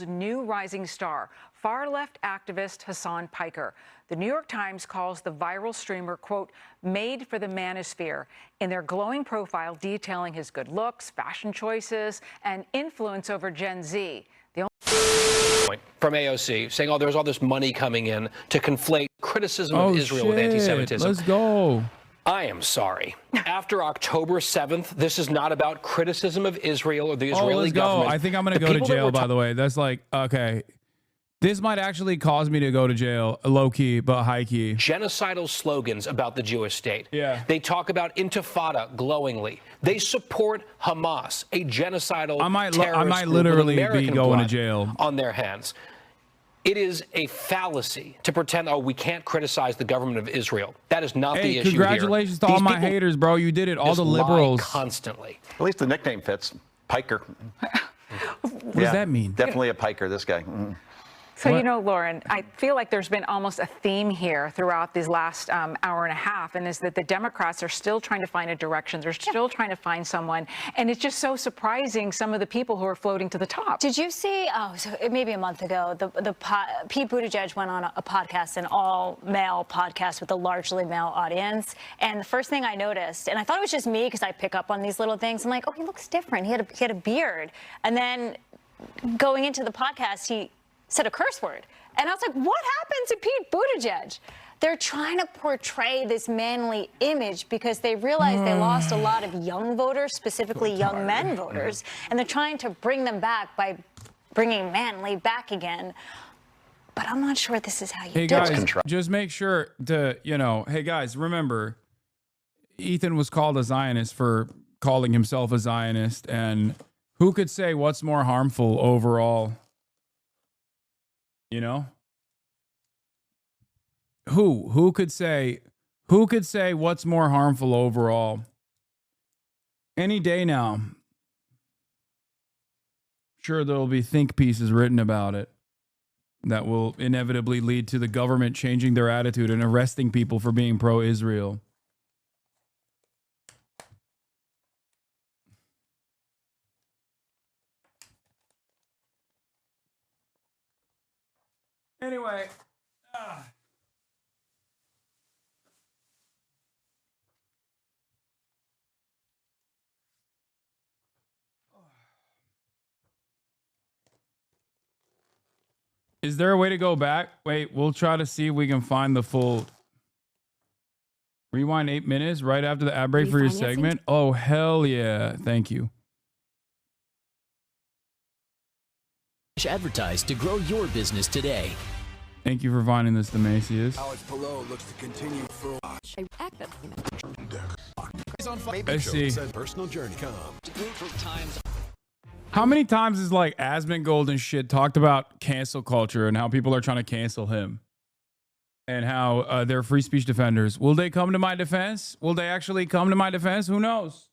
new rising star, far-left activist Hasan Piker. The New York Times calls the viral streamer, quote, made for the manosphere, in their glowing profile detailing his good looks, fashion choices, and influence over Gen Z. From AOC saying, oh, there's all this money coming in to conflate criticism of Israel with anti-Semitism. Let's go. I am sorry. After October 7th, this is not about criticism of Israel or the Israeli government. I think I'm going to go to jail, by the way. That's like, okay. This might actually cause me to go to jail, low-key, but high-key. Genocidal slogans about the Jewish state. Yeah. They talk about intifada glowingly. They support Hamas, a genocidal terrorist I might literally group with American be going to blood jail on their hands. It is a fallacy to pretend, oh, we can't criticize the government of Israel. That is not the issue here. Congratulations to all my haters, bro. You did it. All the liberals. Constantly. At least the nickname fits. Piker. What does that mean? Definitely a piker, this guy. So, you know, Lauren, I feel like there's been almost a theme here throughout these last hour and a half, and is that the Democrats are still trying to find a direction. They're still trying to find someone. And it's just so surprising, some of the people who are floating to the top. Did you see, maybe a month ago, Pete Buttigieg went on a podcast, an all-male podcast with a largely male audience. And the first thing I noticed, and I thought it was just me because I pick up on these little things, I'm like, oh, he looks different. He had a beard. And then going into the podcast, he said a curse word. And I was like, what happened to Pete Buttigieg? They're trying to portray this manly image because they realize they lost a lot of young voters, specifically young men voters, and they're trying to bring them back by bringing manly back again. But I'm not sure this is how you do it. Just make sure to, hey guys, remember, Ethan was called a Zionist for calling himself a Zionist, and who could say what's more harmful overall? Who could say what's more harmful overall? Any day now. Sure, there'll be think pieces written about it that will inevitably lead to the government changing their attitude and arresting people for being pro-Israel. Anyway, is there a way to go back? Wait, we'll try to see if we can find the full. Rewind 8 minutes right after the ad break for your segment. Oh, hell yeah. Thank you. Advertise to grow your business today. Thank you for finding this, Demasius. Alex Palou looks to continue for Let's see. personal journey. How many times is like Asmongold and shit talked about cancel culture and how people are trying to cancel him and how they're free speech defenders? Will they come to my defense? Will they actually come to my defense? Who knows?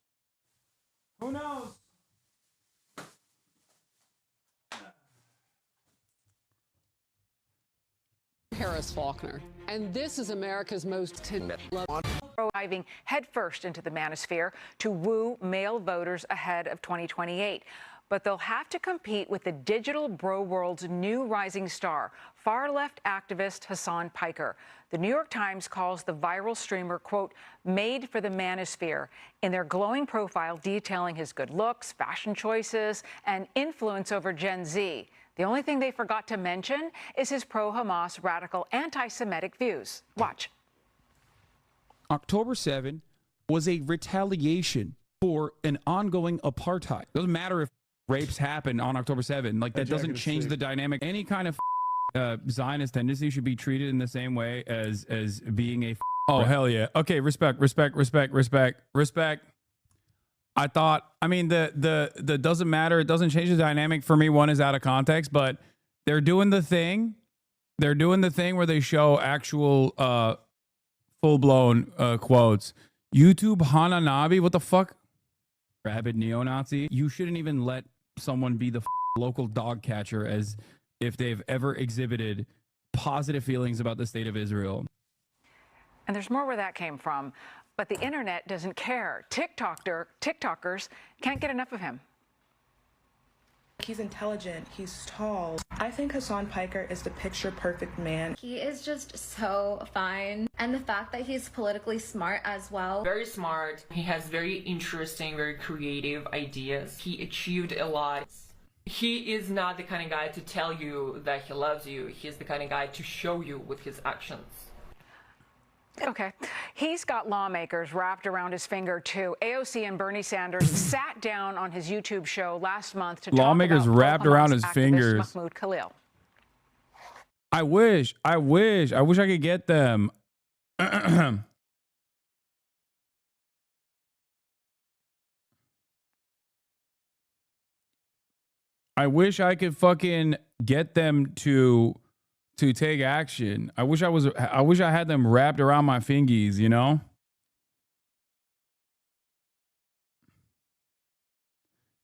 Who knows? Harris Faulkner, and this is America's most Diving headfirst into the manosphere to woo male voters ahead of 2028. But they'll have to compete with the digital bro world's new rising star, far-left activist Hasan Piker. The New York Times calls the viral streamer, quote, made for the manosphere, in their glowing profile detailing his good looks, fashion choices, and influence over Gen Z. The only thing they forgot to mention is his pro-Hamas radical anti-Semitic views. Watch. October 7 was a retaliation for an ongoing apartheid. Doesn't matter if rapes happen on October 7. Like, that doesn't change the dynamic. Any kind of Zionist tendency should be treated in the same way as being a oh, hell yeah. Okay, respect. I thought, I mean, the doesn't matter. It doesn't change the dynamic. For me, one is out of context, but they're doing the thing. They're doing the thing where they show actual full-blown quotes. YouTube Hasanabi, what the fuck? Rabid neo-Nazi. You shouldn't even let someone be the local dog catcher as if they've ever exhibited positive feelings about the state of Israel. And there's more where that came from. But the internet doesn't care. TikTokers can't get enough of him. He's intelligent, he's tall. I think Hasan Piker is the picture perfect man. He is just so fine. And the fact that he's politically smart as well. Very smart. He has very interesting, very creative ideas. He achieved a lot. He is not the kind of guy to tell you that he loves you. He's the kind of guy to show you with his actions. Okay. He's got lawmakers wrapped around his finger, too. AOC and Bernie Sanders sat down on his YouTube show last month to lawmakers talk about wrapped around his activist fingers. Mahmoud Khalil. I wish I could get them. I wish I could fucking get them to take action. I wish I had them wrapped around my fingies, you know?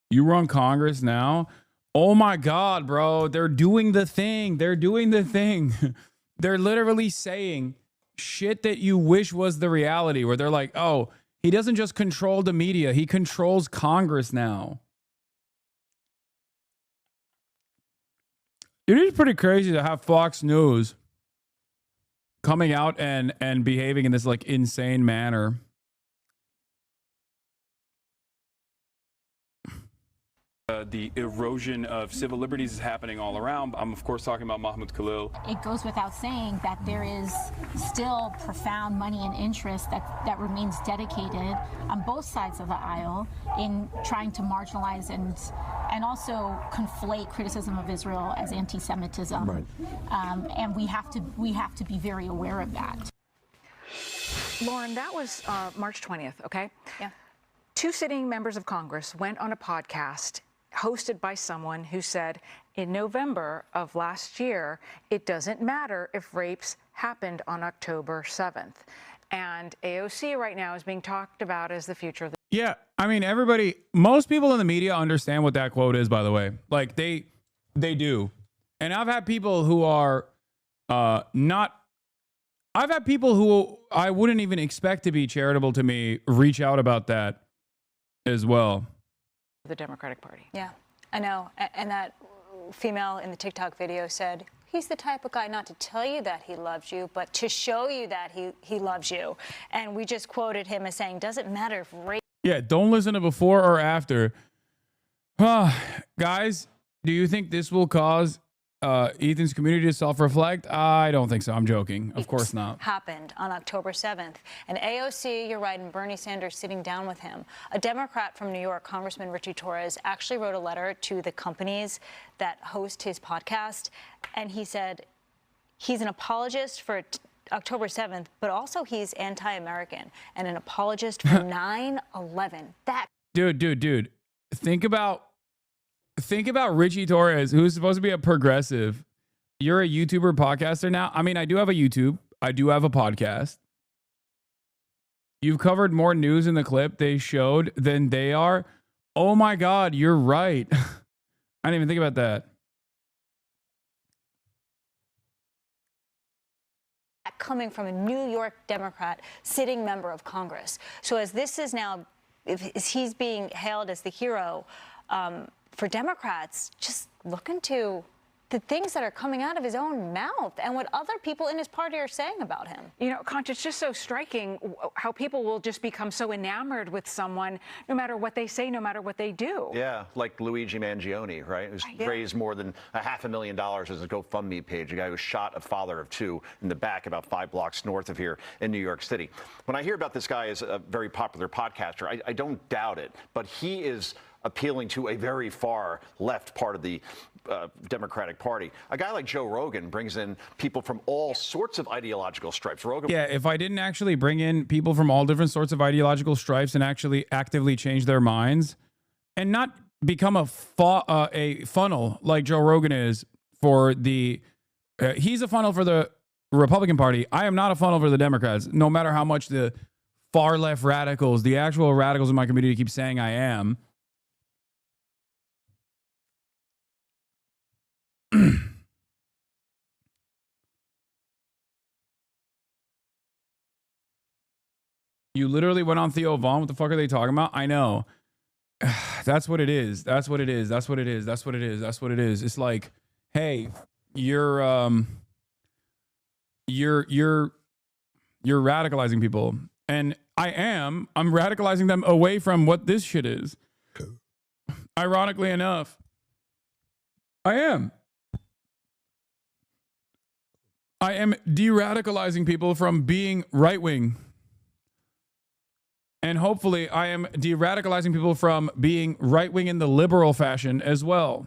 You run Congress now? Oh my God, bro. They're doing the thing. They're doing the thing. They're literally saying shit that you wish was the reality, where they're like, oh, he doesn't just control the media, he controls Congress now. It is pretty crazy to have Fox News coming out and behaving in this like insane manner. The erosion of civil liberties is happening all around. I'm, of course, talking about Mahmoud Khalil. It goes without saying that there is still profound money and interest that remains dedicated on both sides of the aisle in trying to marginalize and also conflate criticism of Israel as anti-Semitism. Right. And we have to be very aware of that. Lauren, that was March 20th, okay? Yeah. Two sitting members of Congress went on a podcast hosted by someone who said in November of last year, it doesn't matter if rapes happened on October 7th. And AOC right now is being talked about as the future of the. Yeah, I mean, most people in the media understand what that quote is, by the way. Like, they do. And I've had people who are I've had people who I wouldn't even expect to be charitable to me reach out about that as well. The Democratic Party. Yeah, I know. And that female in the TikTok video said, he's the type of guy not to tell you that he loves you, but to show you that he loves you. And we just quoted him as saying, doesn't matter if rape. Yeah, don't listen to before or after. Guys, do you think this will cause Ethan's community to self-reflect? I don't think so. I'm joking. Of course not. Happened on October 7th. And AOC, you're right, and Bernie Sanders sitting down with him. A Democrat from New York, Congressman Richie Torres, actually wrote a letter to the companies that host his podcast. And he said he's an apologist for October 7th, but also he's anti-American and an apologist for 9/11. That Dude. Think about Richie Torres, who's supposed to be a progressive. You're a YouTuber podcaster now. I mean, I do have a YouTube. I do have a podcast. You've covered more news in the clip they showed than they are. Oh my God, you're right. I didn't even think about that. coming from a New York Democrat, sitting member of Congress. So as this is now, as he's being hailed as the hero, for Democrats, just look into the things that are coming out of his own mouth and what other people in his party are saying about him. You know, Conch, it's just so striking how people will just become so enamored with someone no matter what they say, no matter what they do. Yeah, like Luigi Mangione, right? Who's raised more than $500,000 as a GoFundMe page, a guy who shot a father of two in the back about 5 blocks north of here in New York City. When I hear about this guy as a very popular podcaster, I don't doubt it, but he is appealing to a very far left part of the Democratic Party. A guy like Joe Rogan brings in people from all sorts of ideological stripes. Yeah, if I didn't actually bring in people from all different sorts of ideological stripes and actually actively change their minds and not become a funnel like Joe Rogan is for the, he's a funnel for the Republican Party. I am not a funnel for the Democrats, no matter how much the far left radicals, the actual radicals in my community keep saying I am. You literally went on Theo Vaughn. What the fuck are they talking about? I know. That's what it is. That's what it is. That's what it is. That's what it is. That's what it is. It's like, hey, you're radicalizing people. And I'm radicalizing them away from what this shit is. Ironically enough, I am de-radicalizing people from being right-wing. And hopefully I am de-radicalizing people from being right-wing in the liberal fashion as well.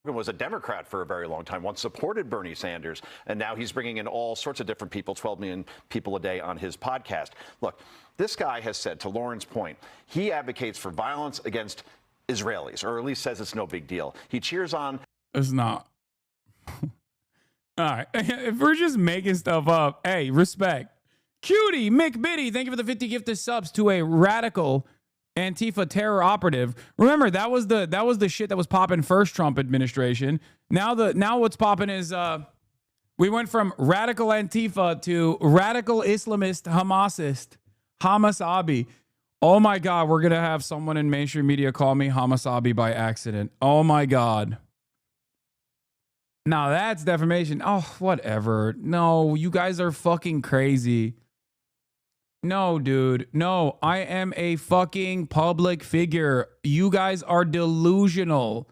Was a Democrat for a very long time, once supported Bernie Sanders, and now he's bringing in all sorts of different people, 12 million people a day on his podcast. Look, this guy has said, to Lauren's point, he advocates for violence against Israelis, or at least says it's no big deal. He cheers on. It's not. All right. If we're just making stuff up, hey, respect. Cutie McBitty, thank you for the 50 gifted subs to a radical Antifa terror operative. Remember, that was the shit that was popping first Trump administration. Now what's popping is we went from radical Antifa to radical Islamist Hamasabbi. Oh my God, we're gonna have someone in mainstream media call me Hamasabbi by accident. Oh my God. Now that's defamation. Oh, whatever. No, you guys are fucking crazy. No, dude. No, I am a fucking public figure. You guys are delusional.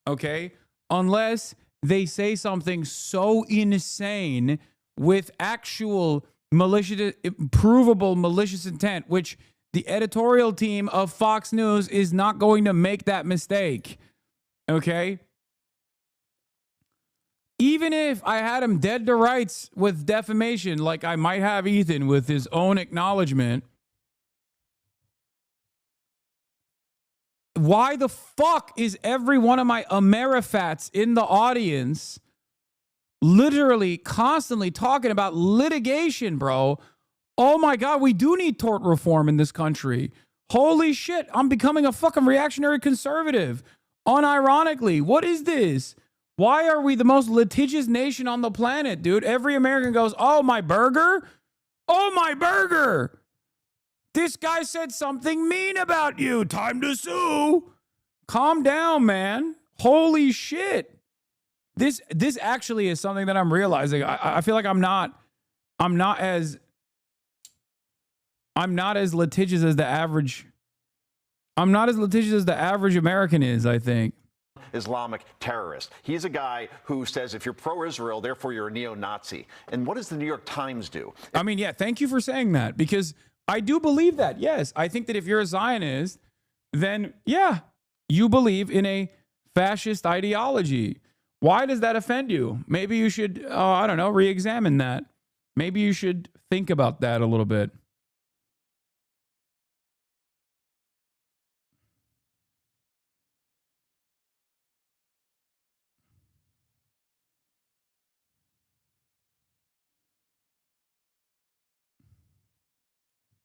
Okay? Unless they say something so insane with actual malicious, provable malicious intent, which the editorial team of Fox News is not going to make that mistake. Okay? Even if I had him dead to rights with defamation, like I might have Ethan with his own acknowledgement, why the fuck is every one of my Amerifats in the audience literally constantly talking about litigation, bro? Oh my God, we do need tort reform in this country. Holy shit, I'm becoming a fucking reactionary conservative. Unironically, what is this? Why are we the most litigious nation on the planet, dude? Every American goes, oh, my burger? Oh, my burger. This guy said something mean about you. Time to sue. Calm down, man. Holy shit. This actually is something that I'm realizing. I feel like I'm not as litigious as the average. I'm not as litigious as the average American is, I think. Islamic terrorist. He's a guy who says if you're pro-Israel, therefore you're a neo-Nazi. And what does the New York Times do? I mean, yeah, thank you for saying that, because I do believe that. Yes, I think that if you're a Zionist, then yeah, you believe in a fascist ideology. Why does that offend you? Maybe you should, I don't know, re-examine that. Maybe you should think about that a little bit.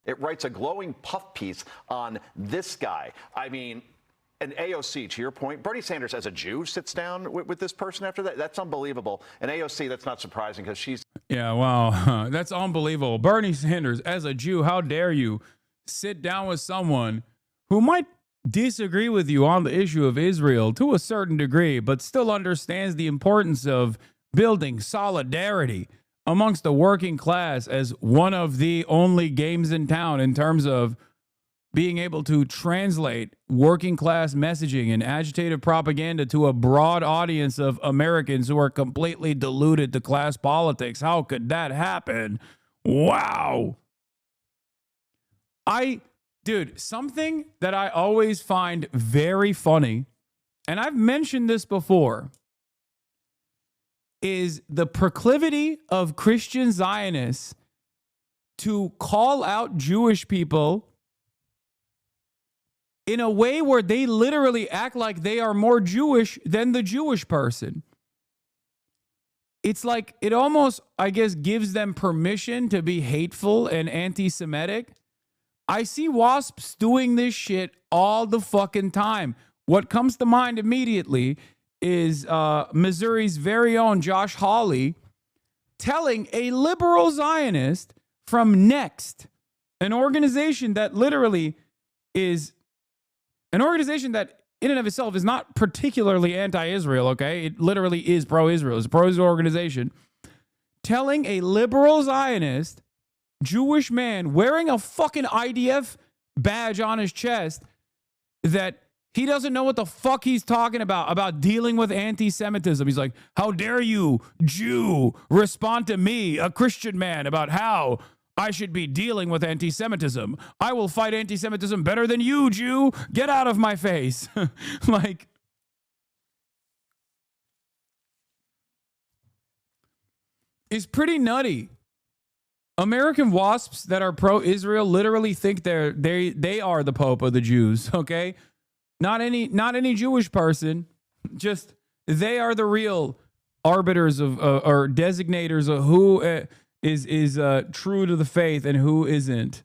It writes a glowing puff piece on this guy. I mean, an AOC, to your point, Bernie Sanders as a Jew sits down with this person after that. That's unbelievable. And AOC, that's not surprising because she's... Yeah, wow. That's unbelievable. Bernie Sanders as a Jew, how dare you sit down with someone who might disagree with you on the issue of Israel to a certain degree, but still understands the importance of building solidarity amongst the working class as one of the only games in town in terms of being able to translate working class messaging and agitated propaganda to a broad audience of Americans who are completely deluded to class politics. How could that happen? Wow. Dude, something that I always find very funny, and I've mentioned this before, is the proclivity of Christian Zionists to call out Jewish people in a way where they literally act like they are more Jewish than the Jewish person. It's like it almost, I guess, gives them permission to be hateful and anti-Semitic. I see WASPs doing this shit all the fucking time. What comes to mind immediately is Missouri's very own Josh Hawley telling a liberal Zionist from Next, an organization that literally is An organization that in and of itself is not particularly anti-Israel, okay? It literally is pro-Israel. It's a pro-Israel organization. Telling a liberal Zionist Jewish man wearing a fucking IDF badge on his chest that he doesn't know what the fuck he's talking about dealing with anti-Semitism. He's like, how dare you, Jew, respond to me, a Christian man, about how I should be dealing with anti-Semitism. I will fight anti-Semitism better than you, Jew. Get out of my face. Like, it's pretty nutty. American WASPs that are pro-Israel literally think they are the Pope of the Jews, okay? Not any Jewish person, just they are the real arbiters of or designators of who is true to the faith and who isn't.